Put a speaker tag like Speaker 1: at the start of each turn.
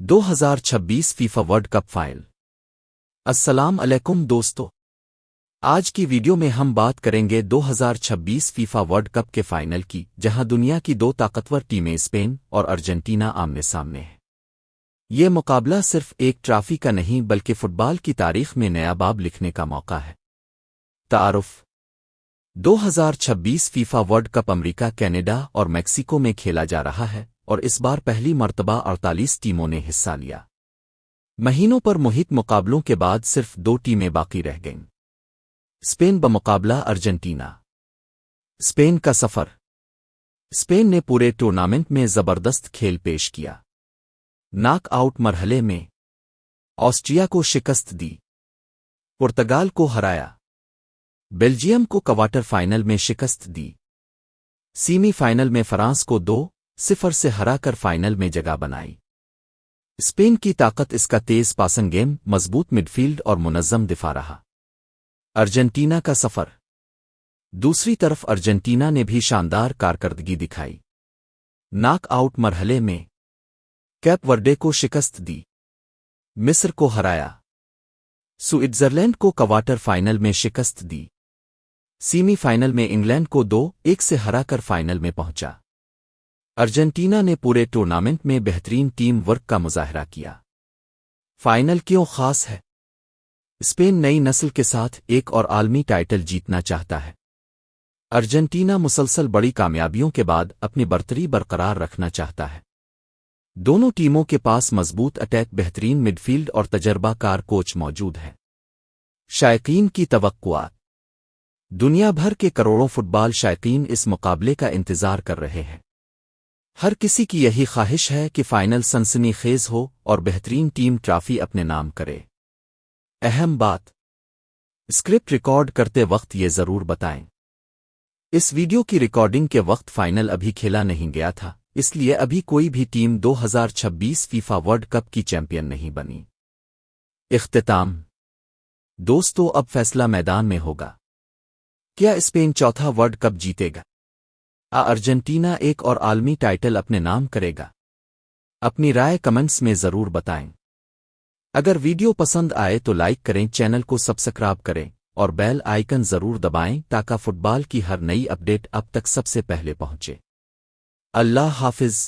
Speaker 1: 2026 FIFA world cup final. السلام علیکم دوستو، آج کی ویڈیو میں ہم بات کریں گے 2026 فیفا ورلڈ کپ کے فائنل کی، جہاں دنیا کی دو طاقتور ٹیمیں اسپین اور ارجنٹینا آمنے سامنے ہیں۔ یہ مقابلہ صرف ایک ٹرافی کا نہیں بلکہ فٹ بال کی تاریخ میں نیا باب لکھنے کا موقع ہے۔ تعارف: 2026 فیفا ورلڈ کپ امریکہ، کینیڈا اور میکسیکو میں کھیلا جا رہا ہے، اور اس بار پہلی مرتبہ 48 ٹیموں نے حصہ لیا۔ مہینوں پر محیط مقابلوں کے بعد صرف دو ٹیمیں باقی رہ گئیں۔ Spain بمقابلہ Argentina. اسپین کا سفر۔ اسپین نے پورے ٹورنامنٹ میں زبردست کھیل پیش کیا۔ ناک آؤٹ مرحلے میں آسٹریا کو شکست دی، پرتگال کو ہرایا، بیلجیم کو کوارٹر فائنل میں شکست دی، سیمی فائنل میں فرانس کو 2-0 سے ہرا کر فائنل میں جگہ بنائی۔ اسپین کی طاقت اس کا تیز پاسنگ گیم، مضبوط مڈفیلڈ اور منظم دفاع رہا۔ ارجنٹینا کا سفر۔ دوسری طرف ارجنٹینا نے بھی شاندار کارکردگی دکھائی۔ ناک آؤٹ مرحلے میں کیپ ورڈے کو شکست دی، مصر کو ہرایا، سوئٹزرلینڈ کو کوارٹر فائنل میں شکست دی، سیمی فائنل میں انگلینڈ کو 2-1 سے ہرا کر فائنل میں پہنچا۔ ارجنٹینا نے پورے ٹورنامنٹ میں بہترین ٹیم ورک کا مظاہرہ کیا۔ فائنل کیوں خاص ہے؟ اسپین نئی نسل کے ساتھ ایک اور عالمی ٹائٹل جیتنا چاہتا ہے۔ ارجنٹینا مسلسل بڑی کامیابیوں کے بعد اپنی برتری برقرار رکھنا چاہتا ہے۔ دونوں ٹیموں کے پاس مضبوط اٹیک، بہترین مڈفیلڈ اور تجربہ کار کوچ موجود ہے۔ شائقین کی توقعات۔ دنیا بھر کے کروڑوں فٹ بال شائقین اس مقابلے کا انتظار کر رہے ہیں۔ ہر کسی کی یہی خواہش ہے کہ فائنل سنسنی خیز ہو اور بہترین ٹیم ٹرافی اپنے نام کرے۔ اہم بات: اسکرپٹ ریکارڈ کرتے وقت یہ ضرور بتائیں، اس ویڈیو کی ریکارڈنگ کے وقت فائنل ابھی کھیلا نہیں گیا تھا، اس لیے ابھی کوئی بھی ٹیم 2026 فیفا ورلڈ کپ کی چیمپئن نہیں بنی۔ اختتام: دوستو، اب فیصلہ میدان میں ہوگا۔ کیا اسپین چوتھا ورلڈ کپ جیتے گا؟ ارجنٹینا ایک اور عالمی ٹائٹل اپنے نام کرے گا؟ اپنی رائے کمنٹس میں ضرور بتائیں۔ اگر ویڈیو پسند آئے تو لائک کریں، چینل کو سبسکرائب کریں اور بیل آئیکن ضرور دبائیں تاکہ فٹ بال کی ہر نئی اپڈیٹ اب تک سب سے پہلے پہنچے۔ اللہ حافظ۔